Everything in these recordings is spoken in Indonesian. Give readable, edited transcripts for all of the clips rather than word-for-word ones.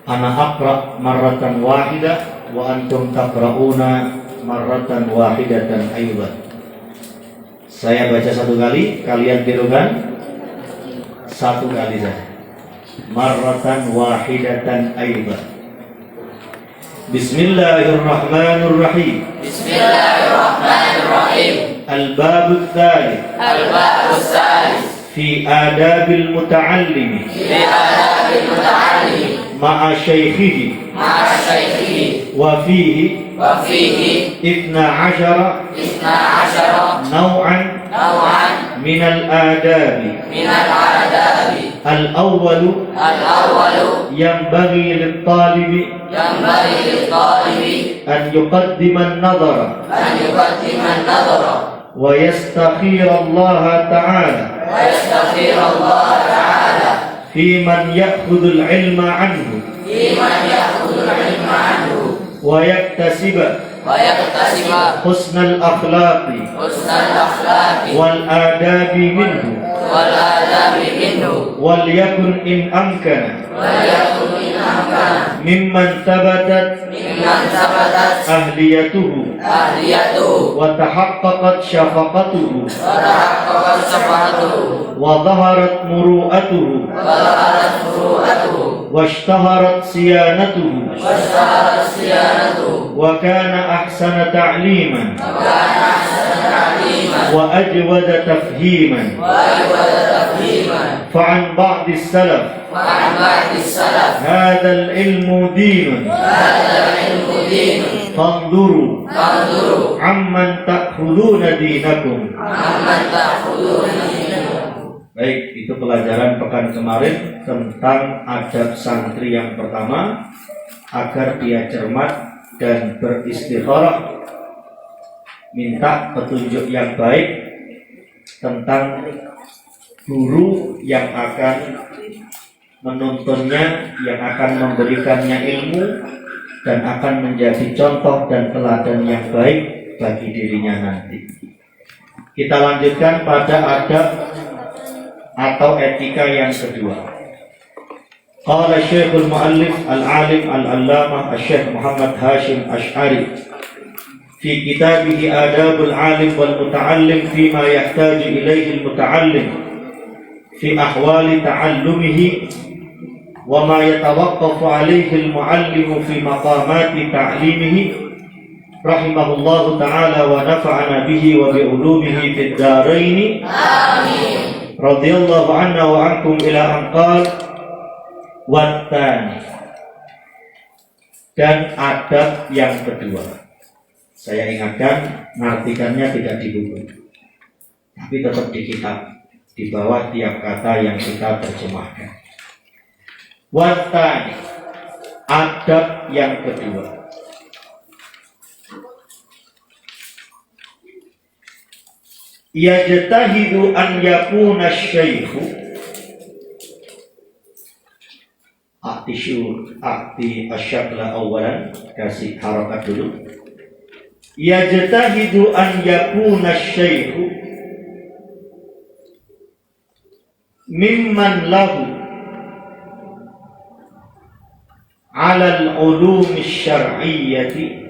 Ana aqra marratan wahidah wa antum taqra'una marratan wahidatan ayuban. Saya baca satu kali, kalian tirukan satu kali saja. Marratan wahidatan ayuban. Bismillahirrahmanirrahim. Bismillahirrahmanirrahim. Al-babul tsalits. Al-babul tsalits. Fi adabil muta'allimi. Fi adabil muta'allimi. Ma'a syaikhihi. Ma'a syaikhihi. Wa fihi. Wa fihi. 12 naw'an. Naw'an. Minal adabi. Minal adabi. Al-awwalu. Al-awwalu. Yanbaghi lit-talibi. Yanbaghi lit-talibi. An yuqaddima an-nadhara. An yuqaddima an-nadhara. Wa yastakhira Allah ta'ala. Wa yastakhira Allah ta'ala. Fi man ya'khudhu al-'ilma 'anhu. Fi man ya'khudhu al-'ilma 'anhu. Wa yaktasiba. ويكتسب حسن الأخلاق والآداب منه وليكن إن أمكن ممن ثبتت أهليته وتحققت شفقته وظهرت مروءته واشتهرت صيانته وكان أحسن تعليما وأجود تفهيما فعن بعض السلف هذا العلم دين فانظروا عمن تأخذون دينكم. Baik, itu pelajaran pekan kemarin tentang adab santri yang pertama agar dia cermat dan beristikharah, minta petunjuk yang baik tentang guru yang akan menuntunnya, yang akan memberikannya ilmu dan akan menjadi contoh dan teladan yang baik bagi dirinya nanti. Kita lanjutkan pada adab atau etika yang kedua. Qala Syekhul Mu'allif Al-Alim Al-Allamah Syekh Muhammad Hashim Ash'ari fi kitabih Adabul Alim wal Muta'allim fima yahtaju ilayhi al-muta'allim fi ahwali ta'allumihi wa ma yatawaqqafu alayhi al-mu'allim fi maqamati ta'limihi rahimahullahu ta'ala wa nafa'ana bihi wa bi ulumihi fid darain. Amin. Radhiyallahu anna wa ankum ila anqal wattani. Dan adab yang kedua, saya ingatkan, mengartikannya tidak di buku, tapi tetap di kitab, di bawah tiap kata yang kita terjemahkan. Wattani, adab yang kedua. Yajtahidu an yakuna asy-syaikhu akti asyakla awalan, kasih harakat dulu. Yajtahidu an yakuna asy-syaikhu mimman lahu ala al-ulum asy-syar'iyyati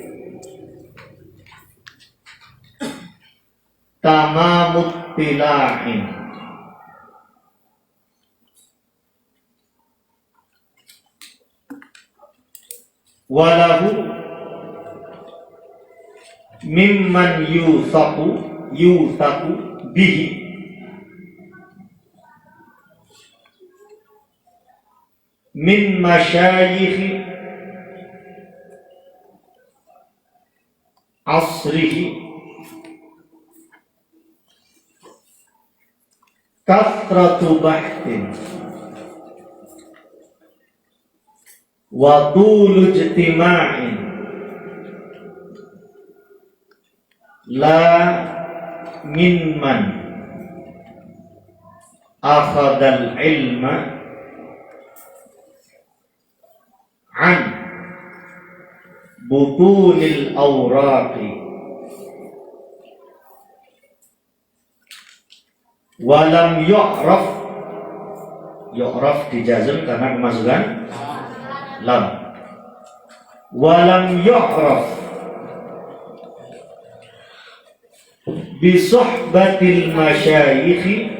tamamut tila'in walahu mimman yuthaku bihi min masyayikh asrihi kathratu bahtin wa tulu ijtima'in la mimman akhadha al-ilma an butunil awraqi walam yu'raf dijazm karena kemasukan lam. Walam yu'raf bi suhbatil masyayikh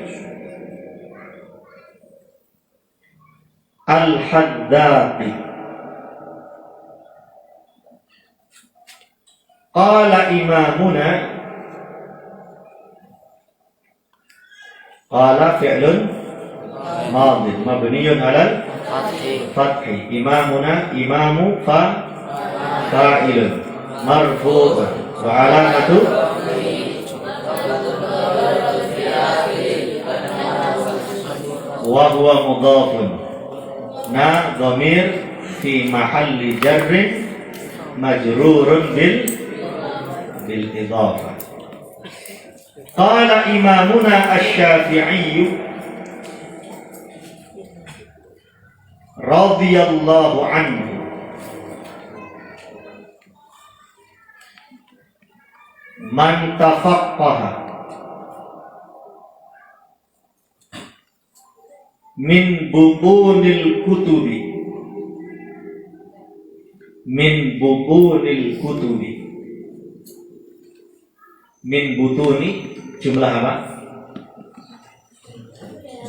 al-haddaqi. Qala imamuna, qala fi'lun madhi mabniyun alal fathi. Imamuna, imamu fa'ilun marfu'un wa alamatu wa huwa mudhafun. Na dhamir fi mahalli jarrin majrurun bil idhafah. Qala imamuna asy-Syafi'i radhiyallahu anhu, man tafaqqaha min butunil kutubi, min butunil kutubi. Min butuni jumlah apa?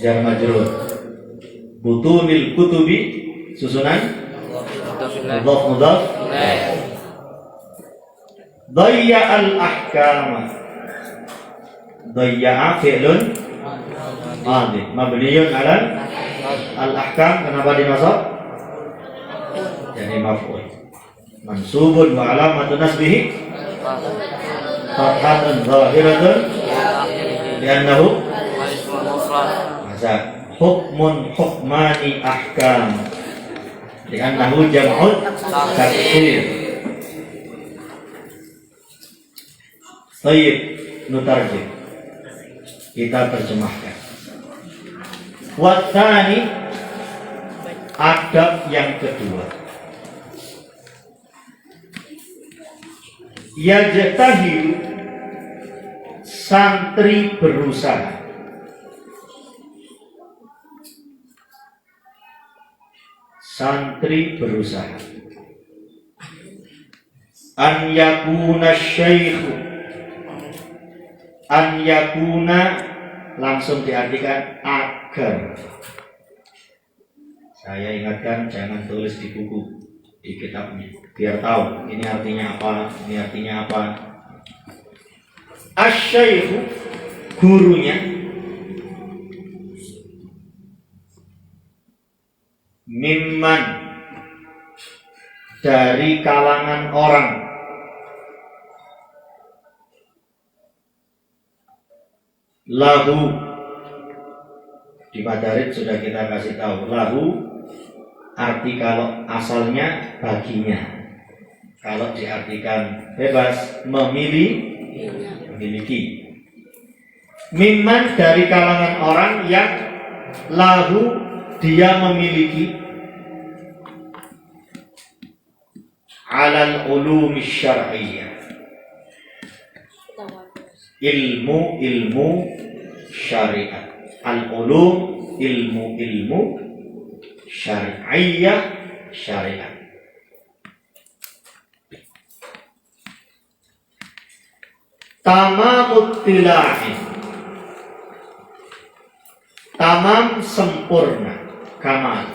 Jar majrur. Butunil kutubi susunan mudhaf mudhaf. Dayya al ahkama. Dayya fi'lun madhi mabniyun ala al ahkam. Kenapa dinasab? Jadi maf'ul mansubun wa alamatun nasbihi fathatun zahiratun li'annahu masa hukmun hukmani ahkam li'annahu jam'un taksir. Tayyib, nutarjim, kita terjemahkan. Watsani, adab yang kedua, yajtahidu, santri berusaha, santri berusaha, an yakuna syaikhu, an yakuna langsung diartikan agar. Saya ingatkan jangan tulis di buku, di kitabnya, biar tahu ini artinya apa, ini artinya apa. Asy-syaikhu, gurunya, mimman, dari kalangan orang, lahu, di Madarid sudah kita kasih tahu, lahu arti kalau asalnya baginya, kalau diartikan bebas memilih, memiliki. Mimman, dari kalangan orang yang lahu, dia memiliki, alal ulumi syar'iyyah, ilmu syariat. Al-ulum, ilmu syari'iyah, syariat. Tamamut tila'in, tamam sempurna, kamal.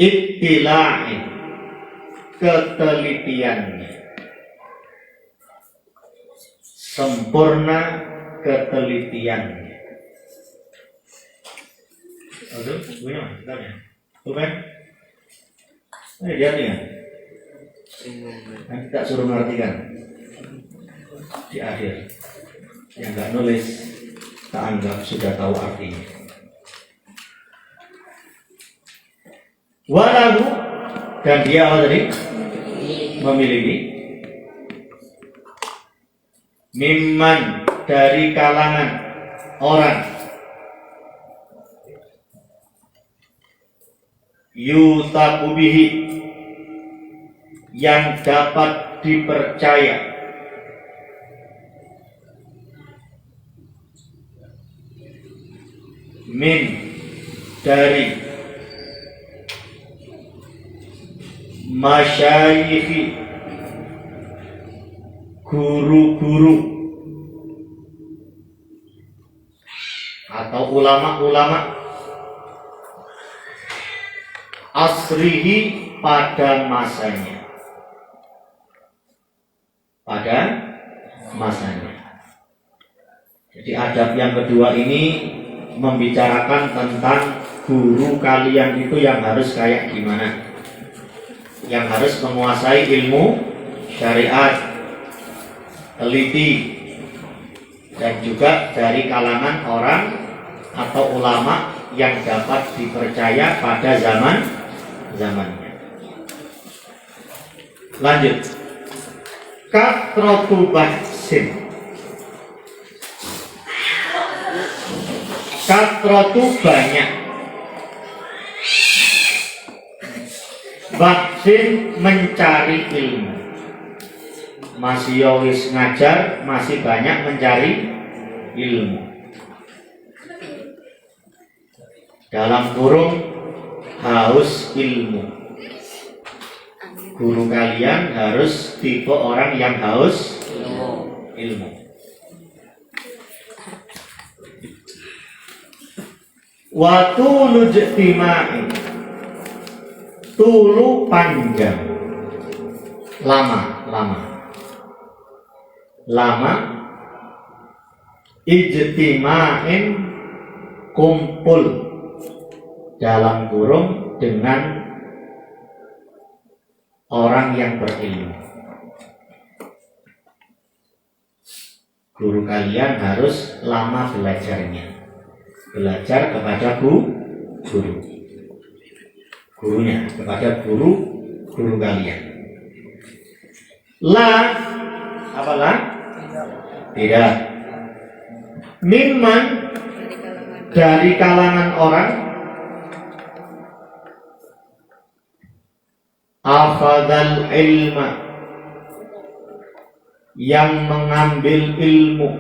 Ittila'in, ketelitiannya, sempurna ketelitiannya. Aduh, punya mana? Bukan? Lihat ya. Nanti tak suruh mengartikan di akhir. Yang nggak nulis, tak anggap sudah tahu artinya. Walahu, dan dia apa tadi? Memiliki. Mimman, dari kalangan orang, yuthaku bihi, yang dapat dipercaya, min, dari, masyayikhi, guru-guru atau ulama-ulama, asrihi, pada masanya, pada masanya. Jadi adab yang kedua ini membicarakan tentang guru kalian itu yang harus kayak gimana, yang harus menguasai ilmu syariat, teliti, dan juga dari kalangan orang atau ulama yang dapat dipercaya pada zamannya. Lanjut. Kathrotu bahsin, kathrotu banyak, bahsin mencari ilmu. Masih yowis ngajar, masih banyak mencari ilmu. Dalam kurung haus ilmu. Guru kalian harus tipe orang yang haus ilmu. Watu nujtimai, tulu panjang, lama, ijtima'in, kumpul, dalam kurung dengan orang yang berilmu. Guru kalian harus lama belajarnya, belajar kepada gurunya, kepada guru kalian. Apalah? Tidak. Mimman, dari kalangan orang, akhadal ilma, yang mengambil ilmu,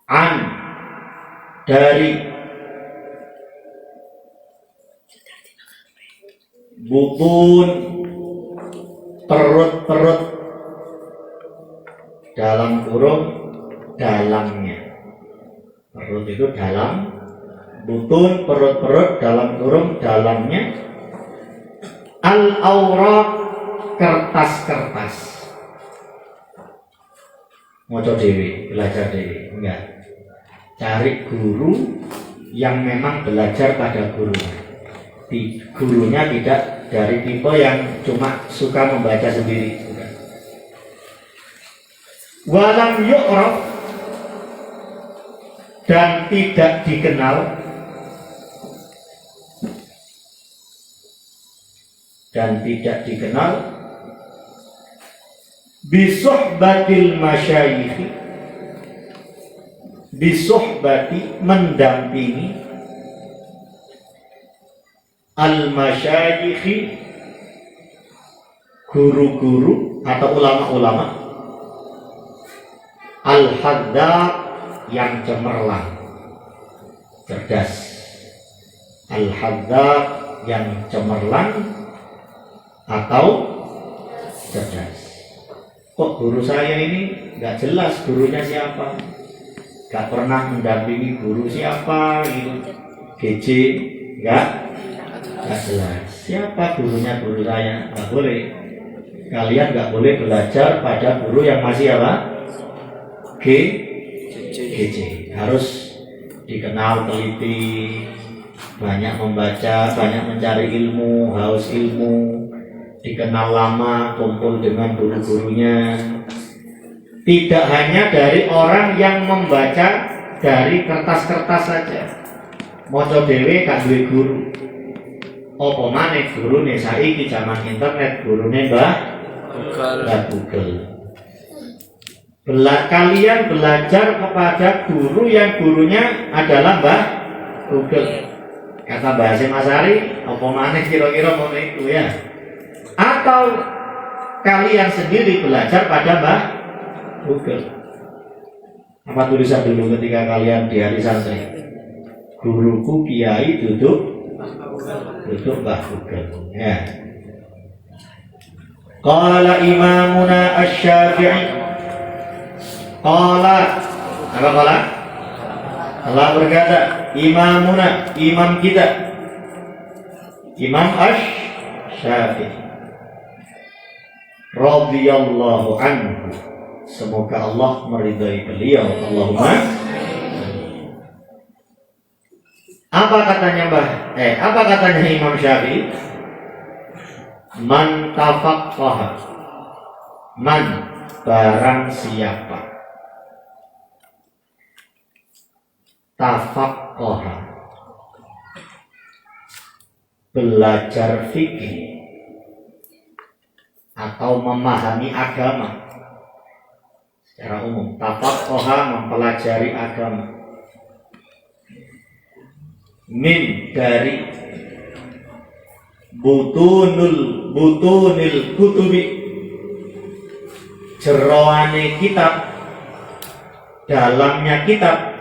an, dari, butun, perut-perut, dalam kurung dalamnya. Perut itu dalam, butun, perut-perut, dalam kurung dalamnya. Al-awraq, kertas-kertas. Moco dewi, belajar dewi, enggak. Cari guru yang memang belajar pada gurunya. Gurunya tidak dari tipe yang cuma suka membaca sendiri. Walam yu'raf, dan tidak dikenal, bisuhbatil masyayikh, bisuhbati, mendampingi, al-masyayikh, guru-guru atau ulama-ulama, al-haddaq, yang cemerlang, cerdas. Al-haddaq, yang cemerlang atau cerdas. Kok guru saya ini nggak jelas gurunya siapa, nggak pernah mendampingi guru siapa gitu, GJ nggak jelas siapa gurunya guru saya. Nggak boleh, kalian nggak boleh belajar pada guru yang masih apa, GJ. Harus dikenal, teliti, banyak membaca, banyak mencari ilmu, haus ilmu, dikenal lama, kumpul dengan guru-gurunya. Tidak hanya dari orang yang membaca dari kertas-kertas saja. Moco dewe gak duwe guru. Apa maneh gurune saiki zaman internet, gurune Mbah Google. Kalian belajar kepada guru yang gurunya adalah Mbah Google. Kata Mbah Hasyim Asy'ari, apa maneh kira-kira ngono itu ya? Atau kalian sendiri belajar pada Mbah Google. Apa tulisan dulu ketika kalian di hari santri? guruku kiai duduk Mbah Sugeng. Ya. Qala imamuna asy-Syafi'i. Qala apa qala? Allah berkata, imamuna, imam kita, Imam Asy-Syafi'i radhiyallahu anhu, semoga Allah meridai beliau. Allahumma. Apa katanya apa katanya Imam Syafi'i? Man tafaqqaha, man barang siapa tafaqqaha, belajar fikih atau memahami agama secara umum. Tafaqqaha, mempelajari agama. Min, dari butunil kutubi, jeroane kitab, dalamnya kitab.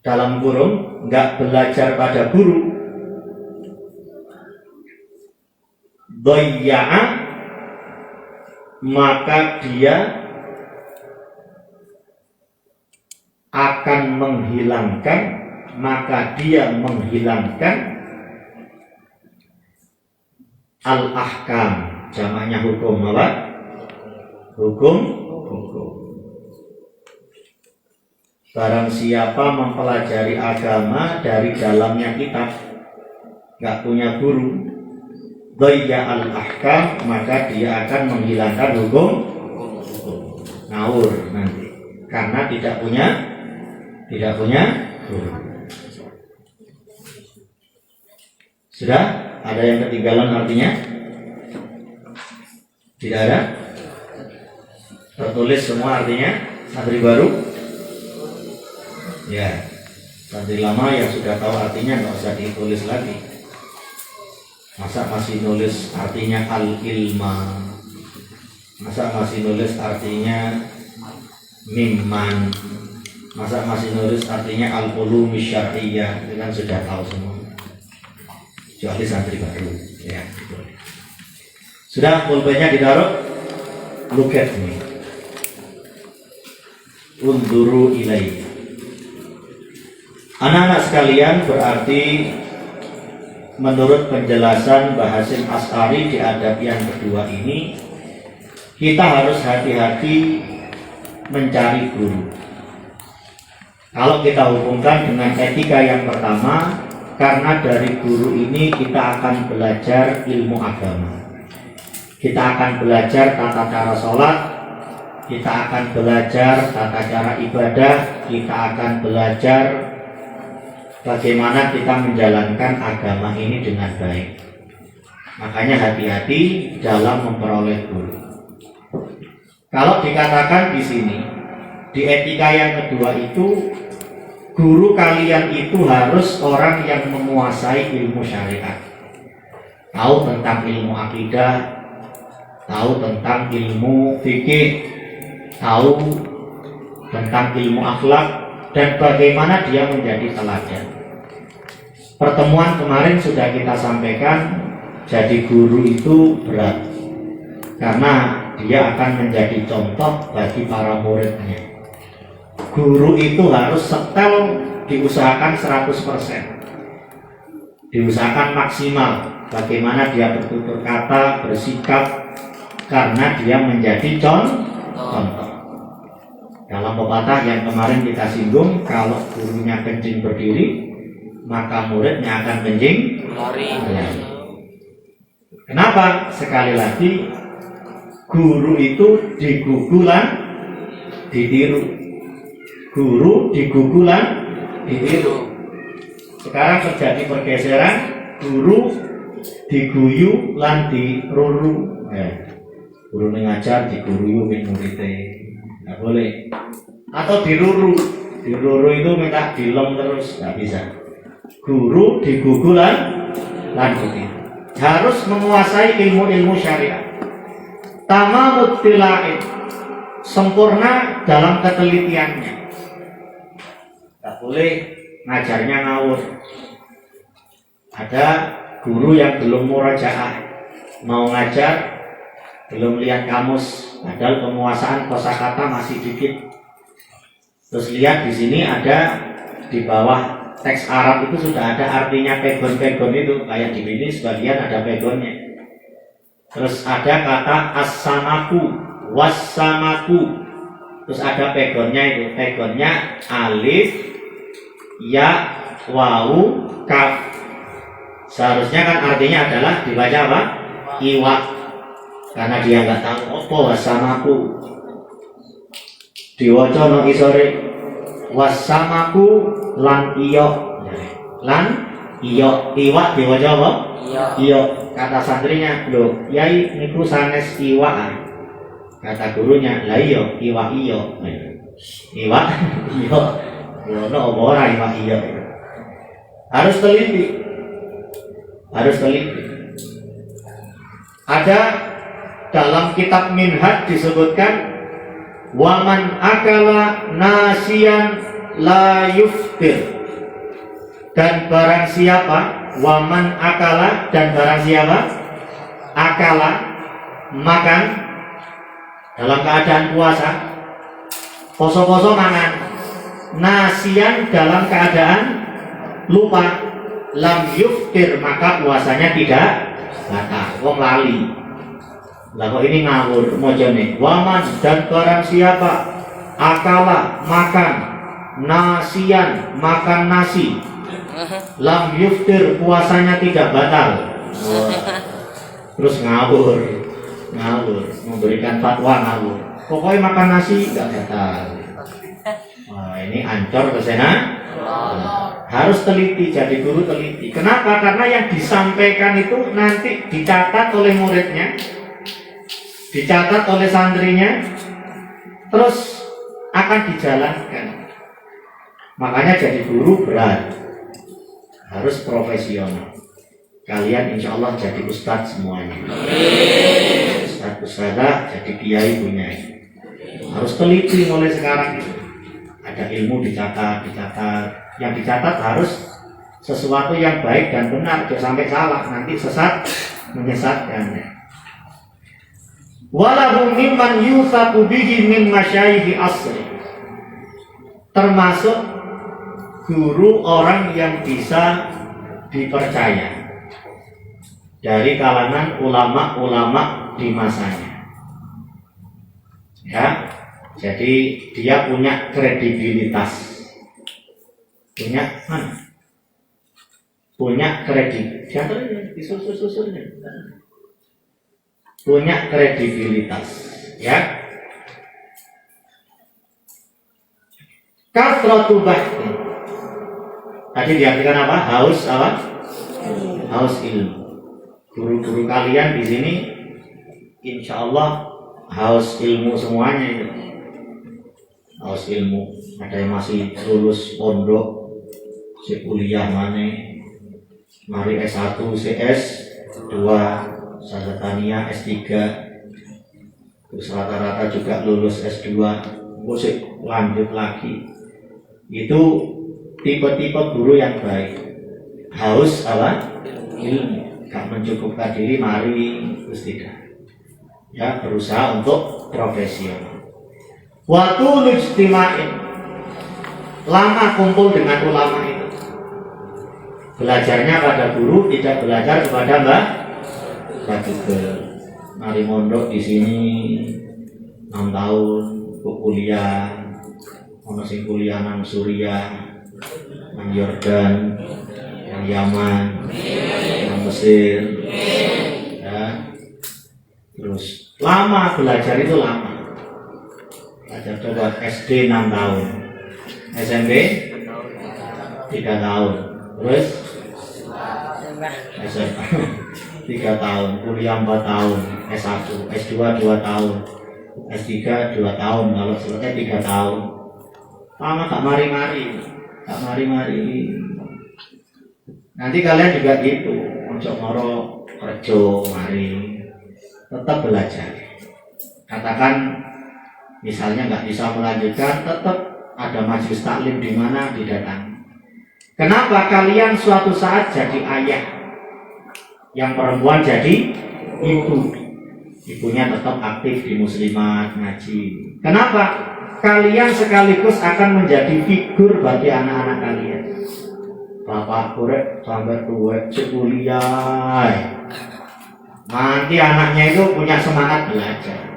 Dalam kurung, enggak belajar pada guru. Doya'a, maka dia akan menghilangkan, al-ahkam, jamaknya hukum apa? Hukum. Barang siapa mempelajari agama dari dalamnya kitab, nggak punya guru, doya al-ahkam, maka dia akan menghilangkan hukum. Ngawur nanti, karena tidak punya guru. Sudah? Ada yang ketinggalan artinya? Tidak ada? Tertulis semua artinya? Santri baru? Ya, santri lama yang sudah tahu artinya nggak usah ditulis lagi. Masa masih nulis artinya al-ilma? Masa masih nulis artinya mimman? Masa masih nulis artinya al-ulumi syar'iyyah? Itu kan sudah tahu semua. Kecuali santri baru, ya. Sudah pulpennya ditaruh. Look at me. Unduru ilaihi. Anak-anak sekalian, berarti menurut penjelasan Mbah Hasyim Asy'ari di adab yang kedua ini, kita harus hati-hati mencari guru. Kalau kita hubungkan dengan etika yang pertama, karena dari guru ini kita akan belajar ilmu agama. Kita akan belajar tata cara sholat, kita akan belajar tata cara ibadah, kita akan belajar bagaimana kita menjalankan agama ini dengan baik. Makanya hati-hati dalam memperoleh guru. Kalau dikatakan di sini, di etika yang kedua itu, guru kalian itu harus orang yang menguasai ilmu syariat, tahu tentang ilmu akidah, tahu tentang ilmu fikih, tahu tentang ilmu akhlak, dan bagaimana dia menjadi teladan. Pertemuan kemarin sudah kita sampaikan, jadi guru itu berat karena dia akan menjadi contoh bagi para muridnya. Guru itu harus setel, diusahakan 100%, diusahakan maksimal bagaimana dia bertutur kata, bersikap, karena dia menjadi contoh. Dalam pepatah yang kemarin kita singgung, kalau gurunya kencing berdiri, maka muridnya akan kencing lari. Kenapa? Sekali lagi, guru itu digugulan ditiru. Guru digugulan ditiru. Sekarang terjadi pergeseran, guru diguyu lan diruru. Guru ngajar diguruyu muridnya. Nggak boleh. Atau diruru itu minta dilem terus, nggak bisa. Guru digugulan lanjutin. Harus menguasai ilmu-ilmu syariat. Tamamut tila'in, sempurna dalam ketelitiannya. nggak boleh ngajarnya ngawur. Ada guru yang belum murajaah, mau ngajar belum lihat kamus, padahal penguasaan kosakata masih dikit. Terus lihat di sini ada di bawah teks Arab itu sudah ada artinya pegon-pegon itu, kayak di sini sebagian ada pegonnya. Terus ada kata as-samaku, was-samaku. Terus ada pegonnya itu, pegonnya alif, ya, wawu, kaf. Seharusnya kan artinya adalah dibaca apa? Iwa. Karena dia nggak tahu apa wasamaku. Diwaca no isore wasamaku lan iyo. Lan iyo, iwa diwaca apa? Iyo. Kata santrinya, "Loh, Yai niku sanes iwaan." Kata gurunya, "Lah iya, iwa iyo." Iwa iyo. Ono apa ora iwa iyo. Harus teliti. Ada dalam kitab Minhaj disebutkan waman akala nasiyan la yuftir, dan barang siapa waman akala, dan barang siapa akala makan dalam keadaan puasa, poso-poso mangan, nasiyan dalam keadaan lupa, lam yuftir maka puasanya tidak batal. Wong lali. Lah kok ini ngawur mojone. Waman, dan barang siapa akala makan nasian makan nasi, lam yuftir puasanya tidak batal. Terus ngawur memberikan fatwa ngawur. Pokoknya makan nasi tidak batal. Wah, ini ancor kesana. Harus teliti, jadi guru teliti. Kenapa? Karena yang disampaikan itu nanti dicatat oleh muridnya, dicatat oleh santrinya, terus akan dijalankan. Makanya jadi guru berat, harus profesional. Kalian insya Allah jadi ustadz semuanya. Ustadz ustadzah jadi kiai punya. Harus teliti mulai sekarang itu. Ada ilmu dicatat. Yang dicatat harus sesuatu yang baik dan benar, jangan sampai salah, nanti sesat menyesatkan. Walahu mimman yusaku bihi min masyayikhi asri, termasuk guru orang yang bisa dipercaya dari kalangan ulama-ulama di masanya. Ya, jadi dia punya kredibilitas. Punya kredit, punya kredibilitas, ya. Kasratu bahti, tadi diartikan apa? Haus apa? Haus ilmu. Guru-guru kalian di sini, insya Allah haus ilmu semuanya itu. Haus ilmu. Ada yang masih lulus pondok, si kuliah mana, mari S1, CS2, sarjana S3, terus rata-rata juga lulus S2, musik lanjut lagi. Itu tipe-tipe guru yang baik. Haus apa? Ilmu. Gak mencukupkan diri, mari terus tidak. Ya, berusaha untuk profesional. Waktu ijtima'in, lama kumpul dengan ulama itu. Belajarnya pada guru, tidak belajar kepada Mbak Tugel. Mari mondok di sini 6 tahun, kuliah, ono sing kuliah nang Suriah, nang Yordan, nang Yaman, nang Mesir, ya. Terus lama belajar itu lama. Belajar coba SD 6 tahun. SMP 3 tahun, terus SMA 3 tahun, kuliah 4 tahun, S1, S2 2 tahun, S3 2 tahun, kalau selesai 3 tahun. Lama gak mari-mari. Nanti kalian juga gitu, untuk ngoro kerja mari, tetap belajar. Katakan misalnya nggak bisa melanjutkan, tetap ada majelis taklim di mana didatangi. Kenapa kalian suatu saat jadi ayah, yang perempuan jadi ibu, ibunya tetap aktif di muslimat ngaji. Kenapa? Kalian sekaligus akan menjadi figur bagi anak-anak kalian. Bapak korek sampai tua kuliah, nanti anaknya itu punya semangat belajar.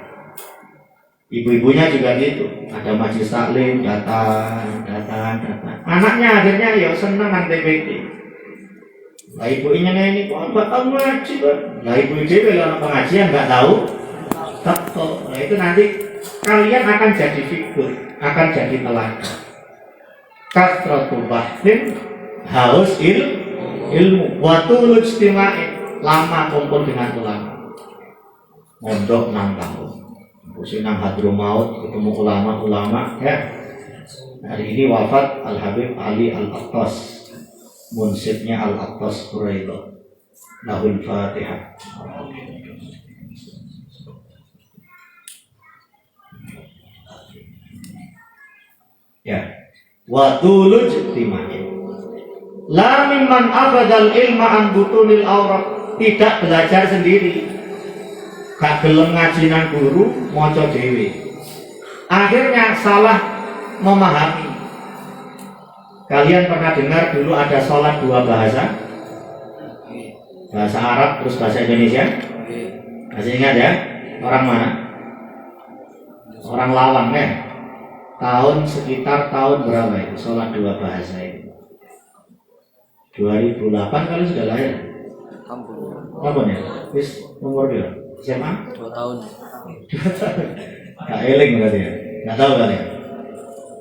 Ibu-ibunya juga gitu, ada majelis taklim, datang. Anaknya akhirnya ya senang nanti TPT. Lah ibunya ini kok bakal ngaji kan? Lah ibu dia kalau pengajian nggak tahu, takut. Nah itu nanti kalian akan jadi figur, akan jadi teladan. Kasratul bahtin harus ilmu, waktu ijtimai, lama kumpul dengan ulama. Mondok 6 tahun. Nang Hadromaut ketemu ulama-ulama ya. Hari ini wafat Al-Habib Ali Al-Attas, munsibnya Al-Attas Quraidah. Lahul Fatihah. Ya. Wa tulul ijtimai. La mimman abadal ilma an butunil aurat, tidak belajar sendiri. Gak gelem ngaji nang guru, maca dhewe. Akhirnya salah memahami. Kalian pernah dengar dulu ada sholat 2 bahasa? Bahasa Arab terus bahasa Indonesia? Masih ingat ya? Orang mana? Orang Lawang ya? Sekitar tahun berapa itu? Sholat 2 bahasa itu 2008 kali sudah lahir. Kapan ya? Wis umur dia? SMA? 2 tahun. Gak eling berarti ya? Gak tahu kali ya?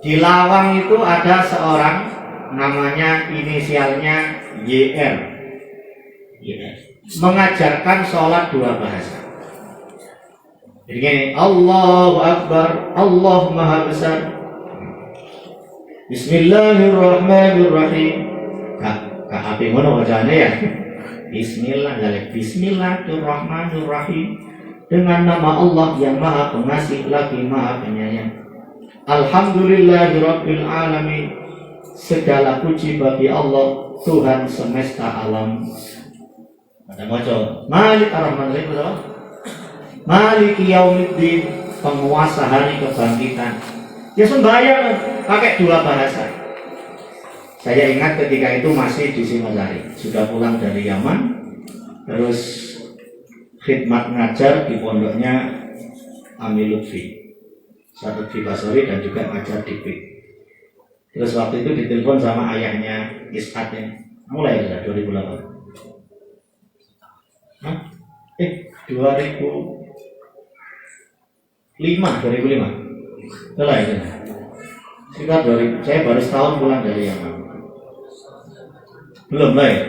Di Lawang itu ada seorang namanya inisialnya YR. Mengajarkan sholat 2 bahasa. Jadi gini, Allahu Akbar, Allah Maha Besar, Bismillahirrahmanirrahim. Kak api ngono bacanya ya. Bismillahirrahmanirrahim. Dengan nama Allah yang Maha Pengasih lagi Maha Penyayang. Alhamdulillahirabbil alamin. Segala puji bagi Allah, Tuhan semesta alam. Ada maca Malik ar-Rahmanir Rahim. Malik yaumiddin, penguasa hari kebangkitan. Ya sembahyang pakai 2 bahasa. Saya ingat ketika itu masih di Singosari, sudah pulang dari Yaman, terus khidmat ngajar di pondoknya Ami Lutfi, Ustaz Lutfi Basori, dan juga ngajar di PIK. Terus waktu itu ditelepon sama ayahnya Is'atnya, mulai sudah 2008. Hah? 2005. Setelah itu sekitar 2000, saya baru setahun pulang dari Yaman. Belum lah ya.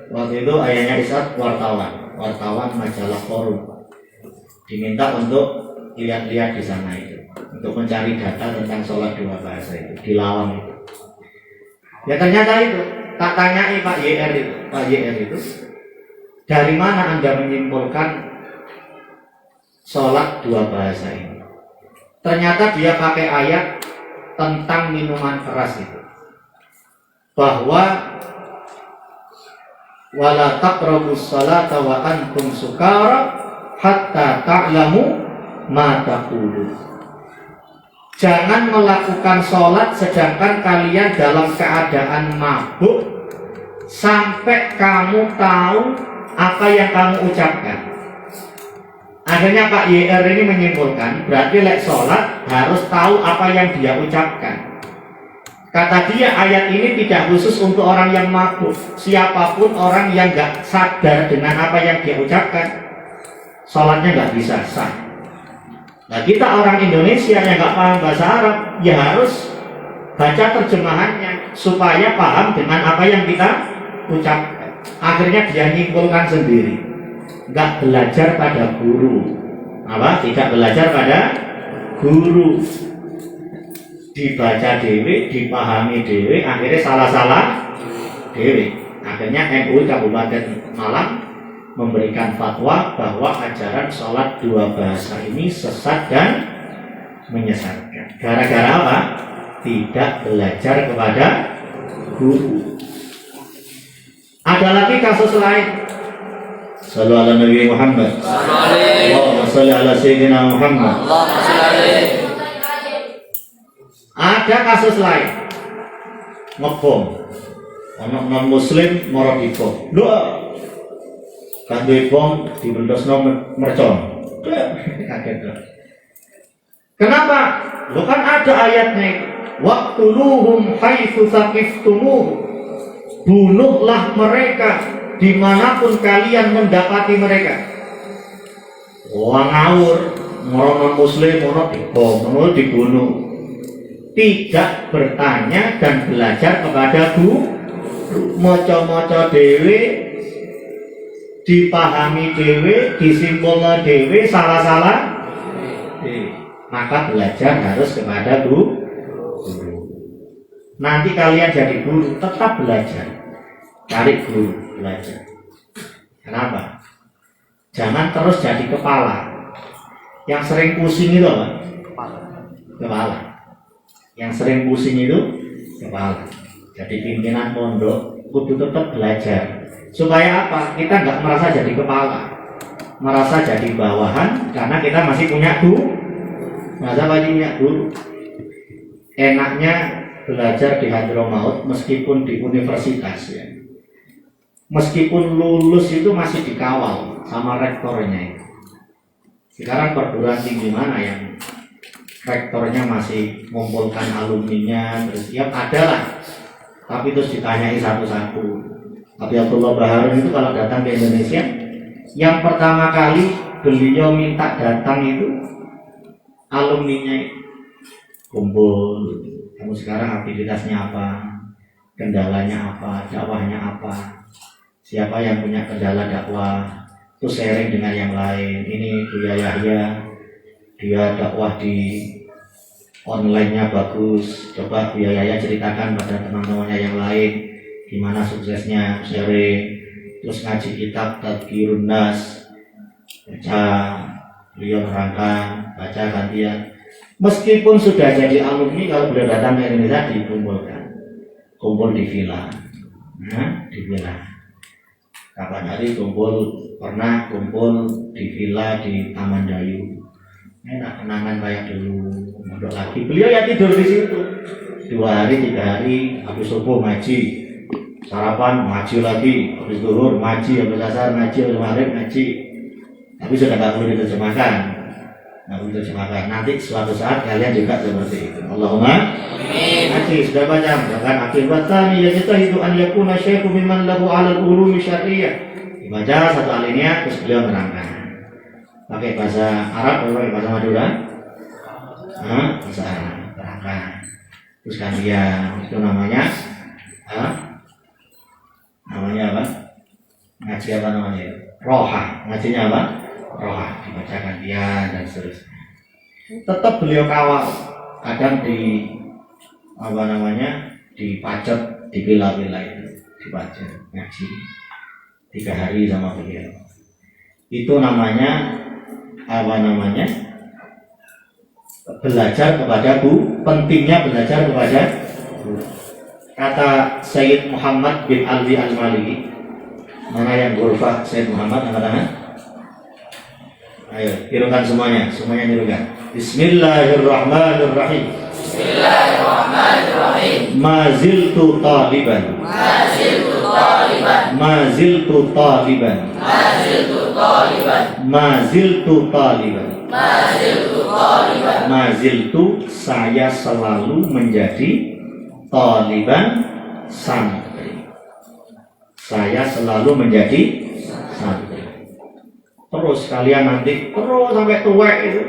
Waktu itu ayahnya Isat wartawan majalah Forum, diminta untuk lihat-lihat di sana itu, untuk mencari data tentang sholat 2 bahasa itu di Lawang itu. Ya ternyata itu, tak tanyai Pak YR itu, dari mana Anda menyimpulkan sholat 2 bahasa ini? Ternyata dia pakai ayat tentang minuman keras itu, bahwa wala taqrabus salata wa antum sukara hatta ta'lamu ma taqulun. Jangan melakukan sholat sedangkan kalian dalam keadaan mabuk sampai kamu tahu apa yang kamu ucapkan. Akhirnya Pak YR ini menyimpulkan, berarti lek sholat harus tahu apa yang dia ucapkan. Kata dia, ayat ini tidak khusus untuk orang yang mabuk. Siapapun orang yang gak sadar dengan apa yang dia ucapkan, sholatnya gak bisa sah. Nah kita orang Indonesia yang gak paham bahasa Arab, ya harus baca terjemahannya supaya paham dengan apa yang kita ucapkan. Akhirnya dia nyimpulkan sendiri, gak belajar pada guru. Tidak belajar pada guru. Dibaca dewe, dipahami dewe, akhirnya salah-salah dewe. Akhirnya MUI Kabupaten Malang memberikan fatwa bahwa ajaran sholat 2 bahasa ini sesat dan menyesatkan. Gara-gara apa? tidak belajar kepada guru. Ada lagi kasus lain. Sallu ala Nabi Muhammad. Allahumma salli ala Sayyidina Muhammad. Ada kasus lain. Ngebom. Anak non muslim moro dibom. Doa. Kan bom dibendosno mercon. Kaget. Kenapa? Lo kan ada ayatnya itu. Waqtuluhum haitsu saqiftumuh. Bunuhlah mereka dimanapun kalian mendapati mereka. Wong ngawur, non muslim ono dibom, ono dibunuh. Tidak bertanya dan belajar kepada guru, moco-moco dewe, dipahami dewe, disimpulkan dewe, salah-salah. Maka belajar harus kepada guru. Nanti kalian jadi guru, tetap belajar. Cari guru, belajar. Kenapa? Jangan terus jadi kepala. Yang sering pusing itu apa? Kepala. Yang sering pusing itu kepala. Jadi pimpinan pondok kudu tetap belajar. Supaya apa? Kita nggak merasa jadi kepala, merasa jadi bawahan karena kita masih punya guru. Merasa masih punya guru. Enaknya belajar di Hadramaut meskipun di universitas ya. Meskipun lulus itu masih dikawal sama rektornya itu. Sekarang perguruan tinggi mana yang rektornya masih mengumpulkan alumninya terus ya ada lah. Tapi terus ditanyai satu-satu. Tapi Abdullah Baharun itu kalau datang ke Indonesia, yang pertama kali beliau minta datang itu alumninya kumpul. Kamu sekarang aktivitasnya apa? Kendalanya apa? Dakwahnya apa? Siapa yang punya kendala dakwah? Itu sharing dengan yang lain. Ini Buya Yahya, dia dakwah di online-nya bagus. Coba Buya Yahya ceritakan pada teman-temannya yang lain gimana suksesnya, sharing. Terus ngaji kitab Tadhkirun Nas, baca, beliau nerangkan, baca gantian. Meskipun sudah jadi alumni, kalau sudah datang ke Indonesia dikumpulkan, kumpul di villa, di villa. Kapan hari pernah kumpul di villa di Taman Dayu. Enak kenangan kayak dulu, mondok lagi. Beliau ya tidur di situ 2 hari 3 hari, habis subuh ngaji, sarapan ngaji lagi, habis zuhur ngaji, habis asar ngaji, habis maghrib ngaji. Tapi sudah nggak perlu diterjemahkan. Nanti suatu saat kalian juga seperti itu. Allahumma amin. Sudah banyak bahkan akibat tani yang kita itu an yakuna syai'un mimman lahu 'ala al-ulumi syar'iyyah. Dibaca satu alinea terus beliau menerangkan. Pakai bahasa Arab atau pakai bahasa Madura? Bahasa Arab terangkan. Terus kan dia itu namanya apa? Ngaji apa namanya? Roha. Ngajinya apa? Roha, dibacakan dia dan seterusnya. Tetap beliau kawal, kadang di dipacet di villa-villa itu, dipacet ngaji 3 hari sama beliau. Itu namanya belajar kepada guru, pentingnya belajar kepada guru. Kata Sayyid Muhammad bin Alwi Al-Maliki, mana yang ghurfah Sayyid Muhammad angkat tangan? Ayo, tirukan semuanya tirukan. Bismillahirrahmanirrahim. Bismillahirrahmanirrahim. Maziltu taliban. Maziltu saya selalu menjadi taliban santri. Saya selalu menjadi santri. Terus kalian nanti terus sampai tuwek itu,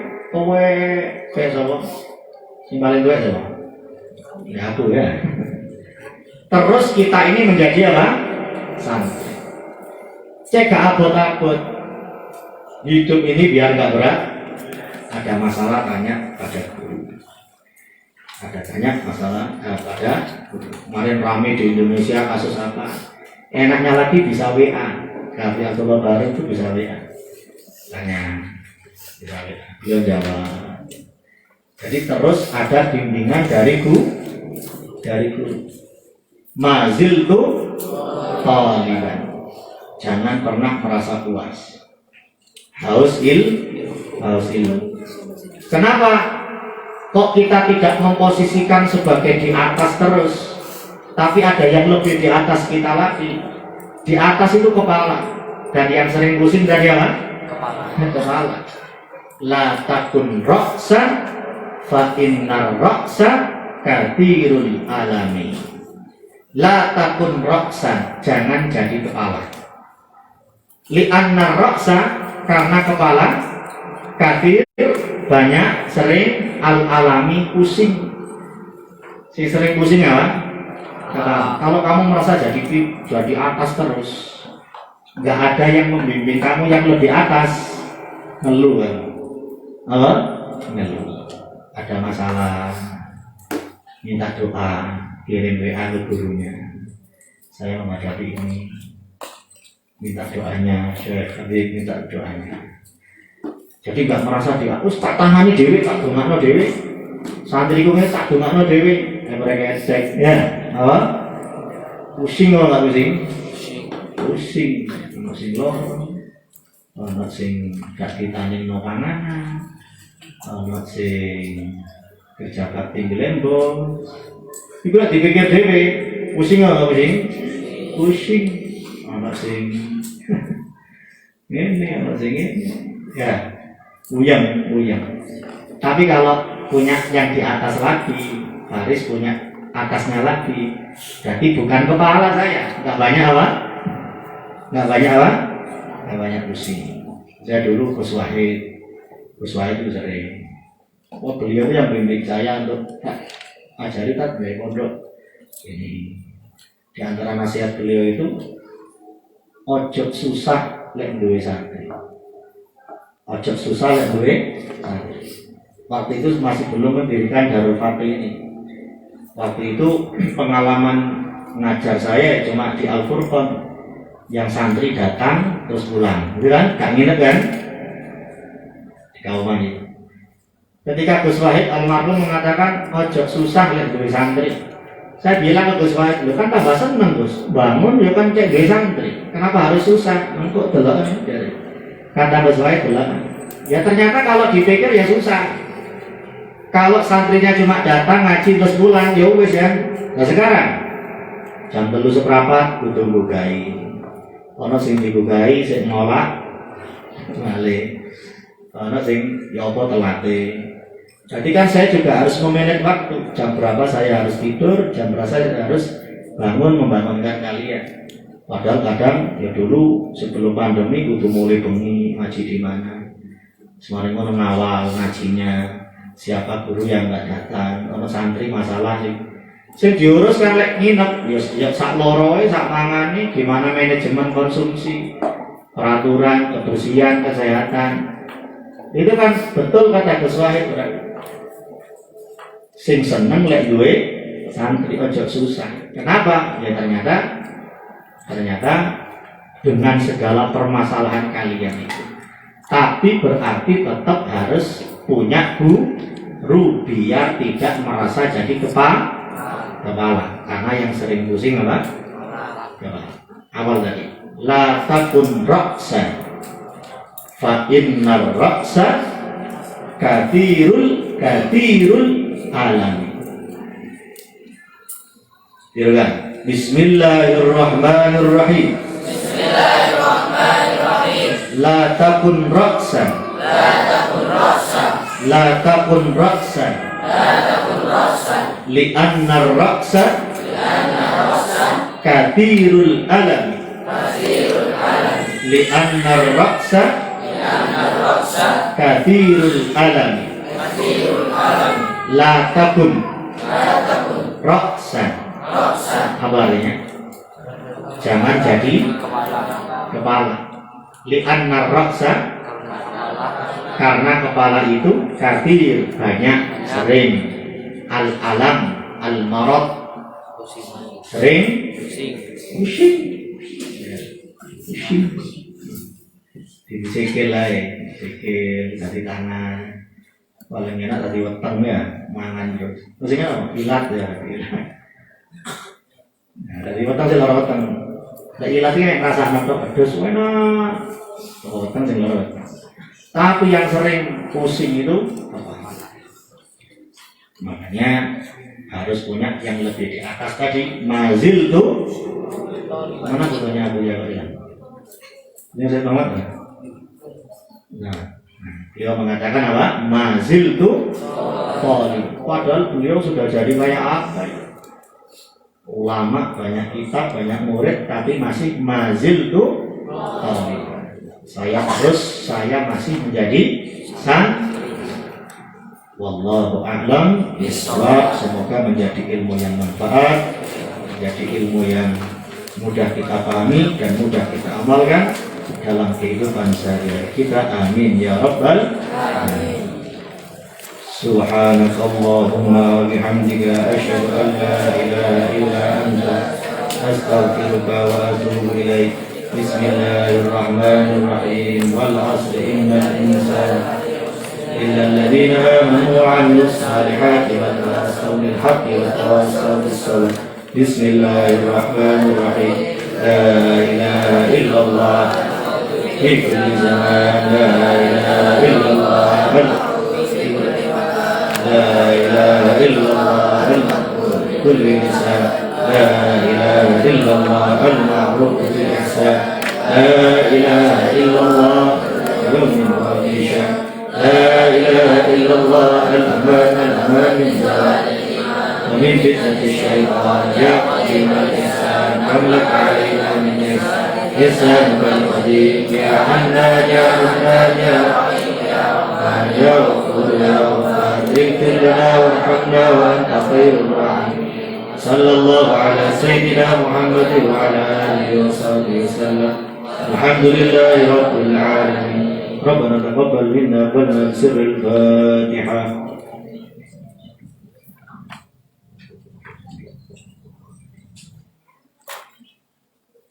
kayak siapa? Si paling tuwek siapa? Ya aku ya. Terus kita ini menjadi apa? Santri. Cek abot-abot. Hidup ini biar gak berat. Ada masalah tanya pada guru. Ada tanya masalah pada guru. Kemarin rame di Indonesia kasus apa? Enaknya lagi bisa WA. Kafi Abdullah Baharun itu bisa WA. Tanya, beliau jawab. Jadi terus ada bimbingan dari guru. Mazil tuh taliban. Jangan pernah merasa puas. Haus ilmu. Kenapa? Kok kita tidak memposisikan sebagai di atas terus, tapi ada yang lebih di atas kita lagi. Di atas itu kepala, dan yang sering pusing dari apa? Kepala. La takun ra'sa fa innar ra'sa kathirul alami. La takun ra'sa, jangan jadi kepala. Li'anna ra'sa, karena kepala kathir, banyak, sering, al-alami, pusing. Si sering pusing ya, kalau kamu merasa jadi atas terus, nggak ada yang membimbing kamu yang lebih atas, ngeluh kan? Apa? Ngeluh. Ada masalah, minta doa, kirim WA ke gurunya. Saya menghadapi ini, minta doanya, Syekh Habib minta doanya. Jadi nggak merasa dia, tak tangani dewi, tak dongakno dewi, santriku ini tak dongakno dewi, mereka cek, ya, apa? Pusing loh nggak pusing loh, orang sing gak ditanya no panganan, orang sing kerja bakti gelembong, itu lah dipikir dewi, pusing nggak pusing, orang sing ini, orang sing ini, ya. Uyang. Tapi kalau punya yang di atas lagi, Faris punya atasnya lagi, jadi bukan kepala saya. Nggak banyak pusing. Saya dulu Gus Wahid itu sering. Oh, beliau yang bimbing saya untuk ajari tak dari pondok. Ini di antara nasihat beliau itu, ojo susah lek duwe santri. Ojo susah lek duwe santri. Waktu itu masih belum mendirikan Darul Fatih ini. Waktu itu pengalaman ngajar saya cuma di Al-Furqan, yang santri datang terus pulang, gitu kan? Gak nginep kan? Di Kauman itu. Ketika Gus Wahid almarhum mengatakan ojo susah lek duwe santri, saya bilang ke Gus Wahid, lu kan tambah seneng Gus, bangun ya kan cek duwe santri, kenapa harus susah? Engkau delok dari kata Gus Wahid delok. Ya ternyata kalau dipikir ya susah. Kalau santrinya cuma datang ngaji terus pulang, ya wis ya. Nah sekarang jam 3:15 kudu nggugai. Ono sing digugai sing nolak balik. Ono sing ya apa telate. Jadi kan saya juga harus memanage waktu. Jam berapa saya harus tidur, jam berapa saya harus bangun membangunkan kalian. Padahal kadang ya dulu sebelum pandemi kudu mulai bengi ngaji di mana. Semarin mau ngawal ngajinya. Siapa guru yang nggak datang, ono santri masalah sing diurus kan lek nginep ya sak loroe sak mangane, gimana manajemen konsumsi, peraturan kebersihan kesehatan itu kan betul kata Gus Wahid. Sing seneng lek duwe santri ojo susah. Kenapa? Ya ternyata dengan segala permasalahan kalian itu, tapi berarti tetap harus punya guru biar tidak merasa jadi kepala, karena yang sering pusing apa? Kepala. Awal tadi, la takun ra'sa fa innar ra'sa kathirul alami. Silakan. Bismillahirrahmanirrahim. La takun ra'sa. La takun ra'san li'anna ra'sa kathirul alami. Li'anna ra'sa kathirul alami. La takun ra'san. Apa artinya? Jangan jadi kepala. Li'anna ra'sa, karena kepala itu kathir, banyak, sering, al-alam, al-marad, sering pusing disikil lah ya, sikil dari tangan, paling enak tadi weteng ya mangan yo. Maksudnya apa? Ilat ya. Nah, dari weteng sih loro weteng. Lah ilat iki nek rasane tok pedes enak. Weteng sing loro weteng. Tapi yang sering pusing itu makanya harus punya yang lebih di atas tadi. Mazil tuh mana fotonya Abu Yahya? Ini saya banget ya. Nah, dia mengatakan apa? Mazil tuh Thalib. Padahal beliau sudah jadi kayak apa ya? Ulama, banyak kitab, banyak murid, tapi masih mazil tuh Thalib. Saya masih menjadi wallahu a'lam bishawab. Semoga menjadi ilmu yang manfaat, menjadi ilmu yang mudah kita pahami dan mudah kita amalkan dalam kehidupan sehari-hari kita. Amin ya rabbal alamin. Subhanakallahumma wa bihamdika asyhadu an la ilaha illa anta astaghfiruka wa atubu ilaik. Bismillahirrahmanirrahim. Wal 'asri innal insana إلا الذين آمنوا وعملوا الصالحات وتواصوا بالحق وتواصوا بالصبر. بسم الله الرحمن الرحيم. لا إله إلا الله في كل زمان. لا إله إلا الله. لا إله إلا الله في كل لسان. لا إله إلا الله المعروف بالإحسان. لا إله إلا الله يوم القيامة. لا إله إلا الله الأمان من زوال ومن فتنة الشيطان يا قديم الإحسان. حملك علينا من إحسانك القديم. يا حنان يا منان يا رحيم يا رحمن يا غفور يا غفار. اغفر لنا وارحمنا وأنت خير الراحمين. صلى الله على سيدنا محمد وعلى آله وصحبه وسلم. الحمد لله رب العالمين. ربنا تقبل منا قلنا بسر الفاتحة.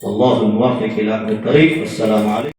والله الموفق إلى الطريق. السلام عليكم.